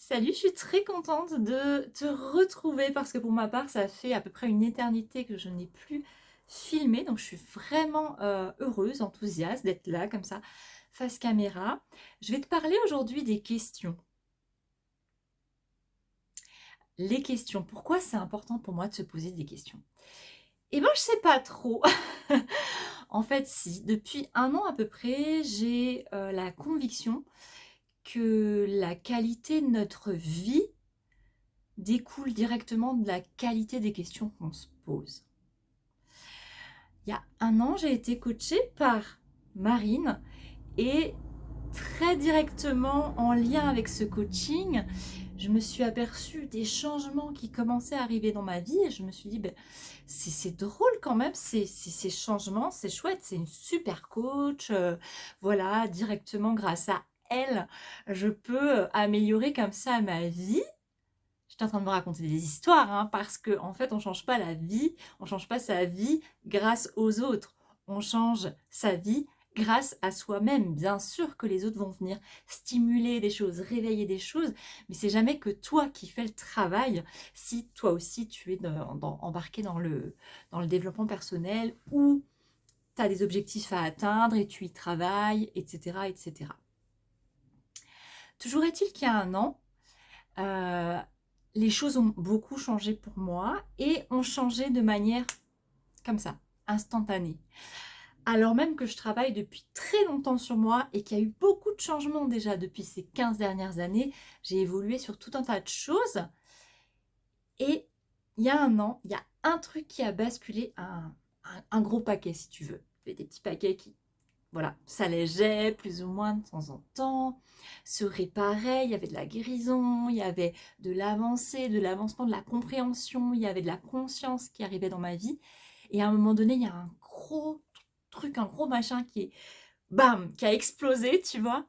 Salut, je suis très contente de te retrouver parce que pour ma part, ça fait à peu près une éternité que je n'ai plus filmé. Donc, je suis vraiment heureuse, enthousiaste d'être là comme ça, face caméra. Je vais te parler aujourd'hui des questions. Les questions. Pourquoi c'est important pour moi de se poser des questions? Eh ben, je sais pas trop. En fait, si, depuis un an à peu près, j'ai la conviction que la qualité de notre vie découle directement de la qualité des questions qu'on se pose. Il y a un an, j'ai été coachée par Marine et très directement en lien avec ce coaching, je me suis aperçue des changements qui commençaient à arriver dans ma vie et je me suis dit, ben, c'est drôle quand même, ces changements, c'est chouette, c'est une super coach, voilà, directement grâce à elle, je peux améliorer comme ça ma vie. J'étais en train de me raconter des histoires, hein, parce qu'en fait, on change pas la vie, on change pas sa vie grâce aux autres. On change sa vie grâce à soi-même. Bien sûr que les autres vont venir stimuler des choses, réveiller des choses, mais c'est jamais que toi qui fais le travail si toi aussi tu es embarqué dans le développement personnel ou tu as des objectifs à atteindre et tu y travailles, etc. etc. Toujours est-il qu'il y a un an, euh, les choses ont beaucoup changé pour moi et ont changé de manière comme ça, instantanée. Alors même que je travaille depuis très longtemps sur moi et qu'il y a eu beaucoup de changements déjà depuis ces 15 dernières années, j'ai évolué sur tout un tas de choses. Et il y a un an, il y a un truc qui a basculé, un gros paquet si tu veux. Des petits paquets qui, voilà, s'allégeaient plus ou moins de temps en temps, se réparaient, il y avait de la guérison, il y avait de l'avancée, de l'avancement, de la compréhension, il y avait de la conscience qui arrivait dans ma vie. Et à un moment donné, il y a un gros truc, un gros machin qui est, bam, qui a explosé, tu vois,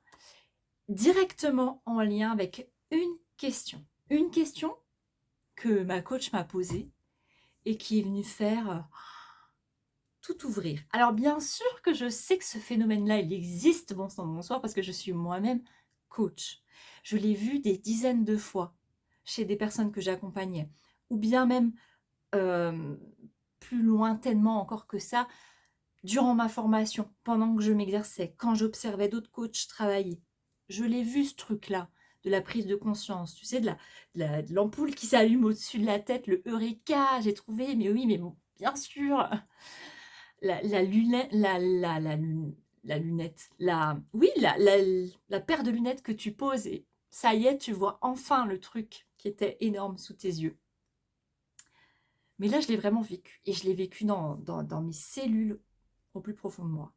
directement en lien avec une question. Une question que ma coach m'a posée et qui est venue faire tout ouvrir. Alors bien sûr que je sais que ce phénomène-là, il existe, bon sang, bonsoir, parce que je suis moi-même coach. Je l'ai vu des dizaines de fois chez des personnes que j'accompagnais, ou bien même euh, plus lointainement encore que ça, durant ma formation, pendant que je m'exerçais, quand j'observais d'autres coachs travailler. Je l'ai vu ce truc-là, de la prise de conscience, tu sais, de l'ampoule qui s'allume au-dessus de la tête, le eureka, j'ai trouvé, mais oui, mais bon, bien sûr, la lunette, la lunette, oui, la paire de lunettes que tu poses et ça y est, tu vois enfin le truc qui était énorme sous tes yeux. Mais là, je l'ai vraiment vécu et je l'ai vécu dans mes cellules au plus profond de moi.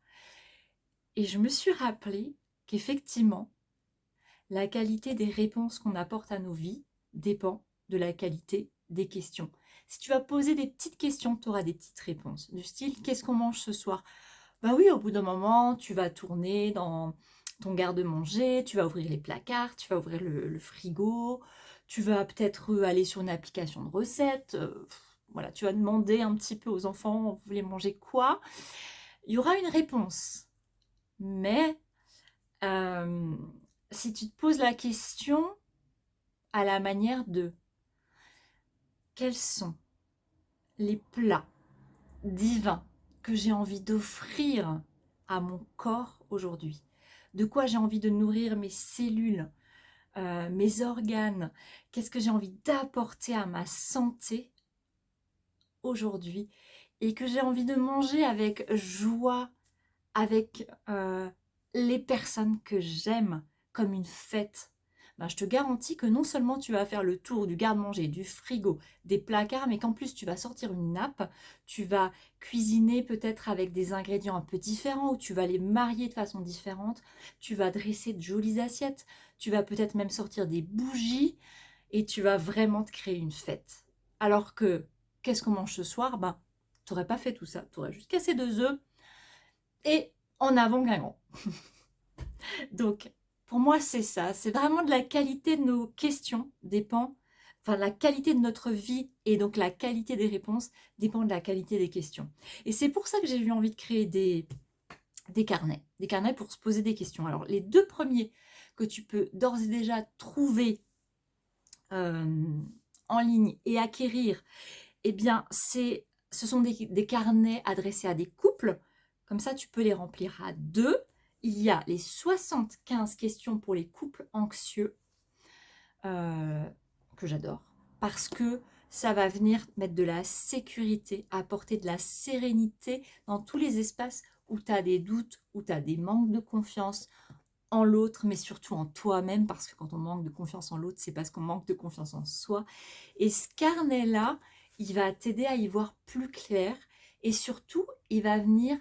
Et je me suis rappelé qu'effectivement, la qualité des réponses qu'on apporte à nos vies dépend de la qualité des questions. Si tu vas poser des petites questions, tu auras des petites réponses. Du style, qu'est-ce qu'on mange ce soir? Bah oui, au bout d'un moment, tu vas tourner dans ton garde-manger, tu vas ouvrir les placards, tu vas ouvrir le frigo, tu vas peut-être aller sur une application de recettes. Voilà, tu vas demander un petit peu aux enfants, vous voulez manger quoi? Il y aura une réponse. Mais euh, si tu te poses la question à la manière de quels sont les plats divins que j'ai envie d'offrir à mon corps aujourd'hui, de quoi j'ai envie de nourrir mes cellules, mes organes, qu'est-ce que j'ai envie d'apporter à ma santé aujourd'hui et que j'ai envie de manger avec joie, avec les personnes que j'aime comme une fête, ben, je te garantis que non seulement tu vas faire le tour du garde-manger, du frigo, des placards, mais qu'en plus tu vas sortir une nappe, tu vas cuisiner peut-être avec des ingrédients un peu différents ou tu vas les marier de façon différente, tu vas dresser de jolies assiettes, tu vas peut-être même sortir des bougies et tu vas vraiment te créer une fête. Alors que, qu'est-ce qu'on mange ce soir? Ben, tu n'aurais pas fait tout ça, tu aurais juste cassé 2 œufs et en avant Guingamp. Donc, pour moi, c'est ça. C'est vraiment de la qualité de nos questions dépend, enfin, la qualité de notre vie et donc la qualité des réponses dépend de la qualité des questions. Et c'est pour ça que j'ai eu envie de créer des carnets pour se poser des questions. Alors, les 2 premiers que tu peux d'ores et déjà trouver en ligne et acquérir, eh bien, ce sont des carnets adressés à des couples. Comme ça, tu peux les remplir à deux. Il y a les 75 questions pour les couples anxieux, que j'adore, parce que ça va venir mettre de la sécurité, apporter de la sérénité dans tous les espaces où tu as des doutes, où tu as des manques de confiance en l'autre, mais surtout en toi-même, parce que quand on manque de confiance en l'autre, c'est parce qu'on manque de confiance en soi. Et ce carnet-là, il va t'aider à y voir plus clair, et surtout, il va venir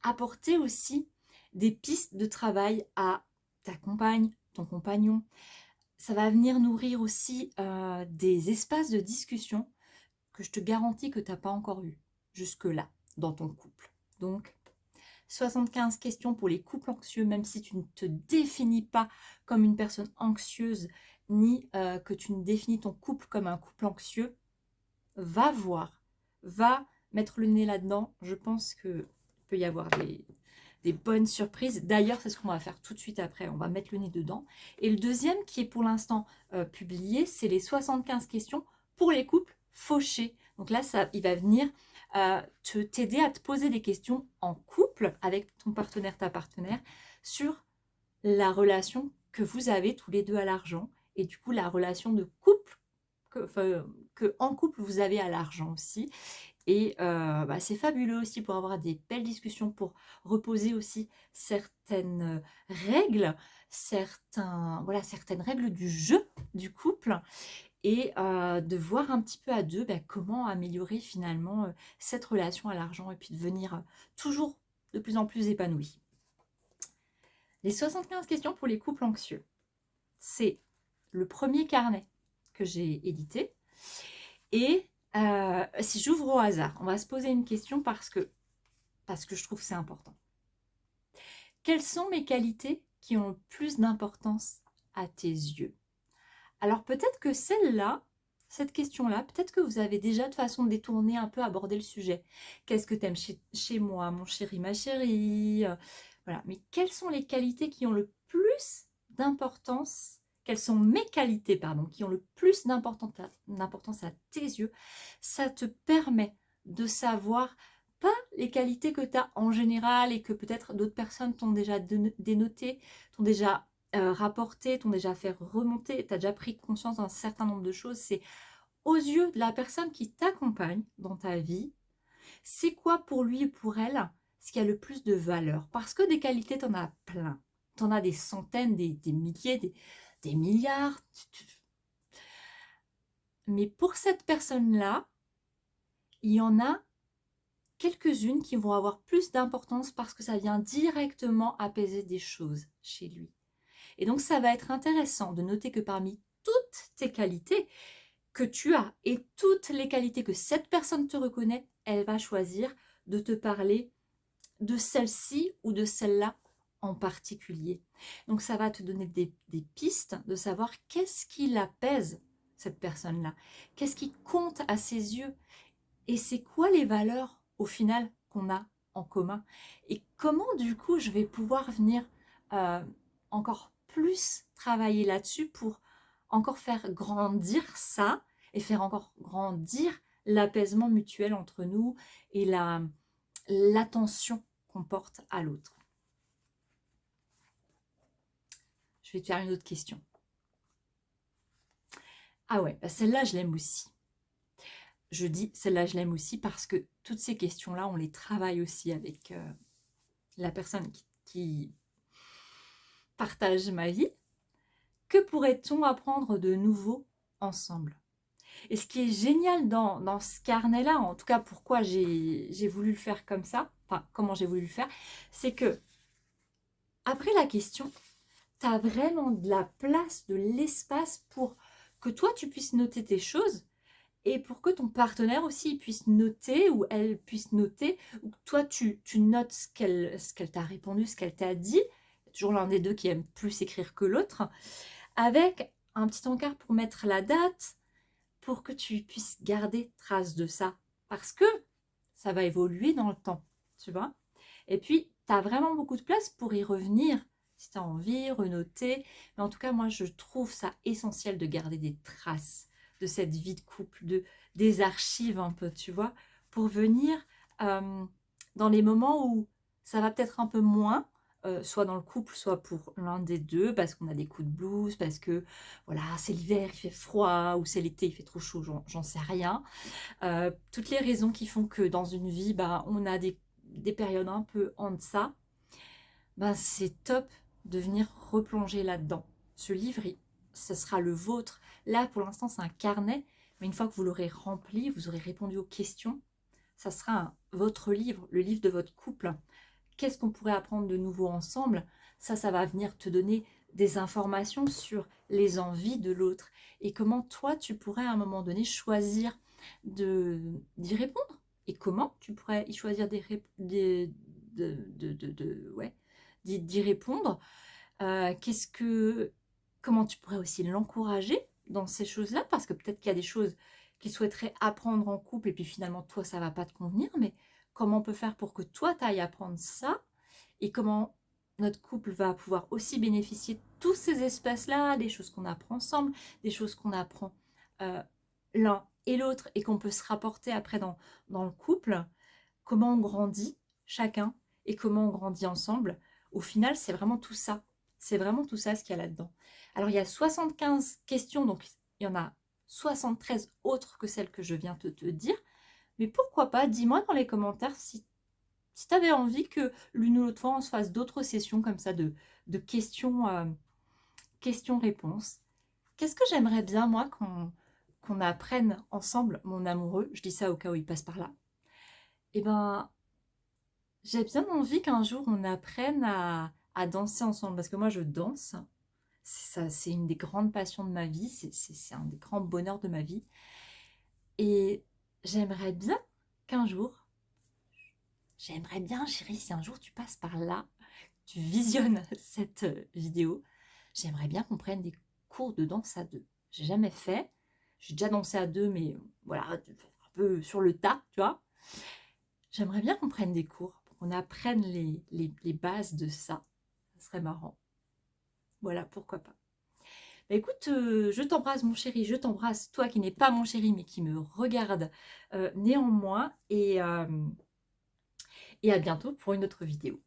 apporter aussi des pistes de travail à ta compagne, ton compagnon. Ça va venir nourrir aussi des espaces de discussion que je te garantis que tu n'as pas encore eu jusque-là dans ton couple. Donc, 75 questions pour les couples anxieux, même si tu ne te définis pas comme une personne anxieuse, ni que tu ne définis ton couple comme un couple anxieux, va voir, va mettre le nez là-dedans. Je pense qu'il peut y avoir des bonnes surprises. D'ailleurs, c'est ce qu'on va faire tout de suite après. On va mettre le nez dedans. Et le deuxième, qui est pour l'instant publié, c'est les 75 questions pour les couples fauchés. Donc là, il va venir t'aider à te poser des questions en couple avec ton partenaire, ta partenaire, sur la relation que vous avez tous les deux à l'argent. Et du coup, la relation de couple que en couple vous avez à l'argent aussi. Et c'est fabuleux aussi pour avoir des belles discussions, pour reposer aussi certaines règles, certaines règles du jeu du couple, et de voir un petit peu à deux comment améliorer finalement cette relation à l'argent, et puis devenir toujours de plus en plus épanoui. Les 75 questions pour les couples anxieux, c'est le premier carnet que j'ai édité. Et si j'ouvre au hasard, on va se poser une question parce que je trouve que c'est important. Quelles sont mes qualités qui ont le plus d'importance à tes yeux? Alors peut-être que cette question-là, peut-être que vous avez déjà de façon détournée un peu abordé le sujet. Qu'est-ce que tu aimes chez moi, mon chéri, ma chérie? Voilà. Mais quelles sont les qualités qui ont le plus d'importance? Quelles sont mes qualités, pardon, qui ont le plus d'importance à tes yeux? Ça te permet de savoir, pas les qualités que tu as en général et que peut-être d'autres personnes t'ont déjà dénotées, t'ont déjà rapporté, t'ont déjà fait remonter, tu as déjà pris conscience d'un certain nombre de choses. C'est aux yeux de la personne qui t'accompagne dans ta vie, c'est quoi pour lui ou pour elle ce qui a le plus de valeur? Parce que des qualités, tu en as plein. Tu en as des centaines, des milliers, des milliards. Mais pour cette personne-là, il y en a quelques-unes qui vont avoir plus d'importance parce que ça vient directement apaiser des choses chez lui. Et donc, ça va être intéressant de noter que parmi toutes tes qualités que tu as et toutes les qualités que cette personne te reconnaît, elle va choisir de te parler de celle-ci ou de celle-là en particulier. Donc, ça va te donner des pistes de savoir qu'est-ce qui l'apaise, cette personne-là. Qu'est-ce qui compte à ses yeux? Et c'est quoi les valeurs, au final, qu'on a en commun? Et comment, du coup, je vais pouvoir venir encore plus travailler là-dessus pour encore faire grandir ça et faire encore grandir l'apaisement mutuel entre nous et l'attention qu'on porte à l'autre. Je vais te faire une autre question. Ah ouais, celle-là, je l'aime aussi. Je dis celle-là, je l'aime aussi parce que toutes ces questions-là, on les travaille aussi avec la personne qui partage ma vie. Que pourrait-on apprendre de nouveau ensemble? Et ce qui est génial dans ce carnet-là, en tout cas pourquoi j'ai voulu le faire comme ça, enfin comment j'ai voulu le faire, c'est que après la question, tu as vraiment de la place, de l'espace pour que toi tu puisses noter tes choses et pour que ton partenaire aussi puisse noter ou elle puisse noter, ou que toi tu notes ce qu'elle t'a répondu, ce qu'elle t'a dit. Il y a toujours l'un des deux qui aime plus écrire que l'autre, avec un petit encart pour mettre la date, pour que tu puisses garder trace de ça, parce que ça va évoluer dans le temps, tu vois. Et puis, tu as vraiment beaucoup de place pour y revenir si tu as envie, renoter. Mais en tout cas, moi, je trouve ça essentiel de garder des traces de cette vie de couple, des archives un peu, tu vois, pour venir dans les moments où ça va peut-être un peu moins, soit dans le couple, soit pour l'un des deux, parce qu'on a des coups de blues, parce que voilà, c'est l'hiver, il fait froid, ou c'est l'été, il fait trop chaud, j'en sais rien. Toutes les raisons qui font que dans une vie, bah, on a des périodes un peu en deçà, bah, c'est top de venir replonger là-dedans. Ce livre, ce sera le vôtre. Là, pour l'instant, c'est un carnet, mais une fois que vous l'aurez rempli, vous aurez répondu aux questions, ça sera votre livre, le livre de votre couple. Qu'est-ce qu'on pourrait apprendre de nouveau ensemble? Ça va venir te donner des informations sur les envies de l'autre et comment toi, tu pourrais à un moment donné choisir d'y répondre et comment tu pourrais y choisir ouais, d'y répondre. Comment tu pourrais aussi l'encourager dans ces choses-là, parce que peut-être qu'il y a des choses qu'il souhaiterait apprendre en couple et puis finalement toi ça va pas te convenir, mais comment on peut faire pour que toi tu ailles apprendre ça et comment notre couple va pouvoir aussi bénéficier de tous ces espaces-là, des choses qu'on apprend ensemble, des choses qu'on apprend l'un et l'autre et qu'on peut se rapporter après dans le couple, comment on grandit chacun et comment on grandit ensemble. Au final, c'est vraiment tout ça. C'est vraiment tout ça ce qu'il y a là-dedans. Alors, il y a 75 questions, donc il y en a 73 autres que celles que je viens de te dire. Mais pourquoi pas, dis-moi dans les commentaires si tu avais envie que l'une ou l'autre fois, on se fasse d'autres sessions comme ça de questions-réponses. Qu'est-ce que j'aimerais bien, moi, qu'on apprenne ensemble, mon amoureux, je dis ça au cas où il passe par là, eh ben, j'ai bien envie qu'un jour on apprenne à danser ensemble, parce que moi je danse, c'est une des grandes passions de ma vie, c'est un des grands bonheurs de ma vie. Et j'aimerais bien qu'un jour, j'aimerais bien chérie, si un jour tu passes par là, tu visionnes cette vidéo, j'aimerais bien qu'on prenne des cours de danse à deux. J'ai jamais fait, j'ai déjà dansé à deux, mais voilà, un peu sur le tas, tu vois. J'aimerais bien qu'on prenne des cours, qu'on apprenne les bases de ça. Ça serait marrant. Voilà, pourquoi pas. Bah, écoute, je t'embrasse mon chéri, je t'embrasse toi qui n'es pas mon chéri mais qui me regarde néanmoins et à bientôt pour une autre vidéo.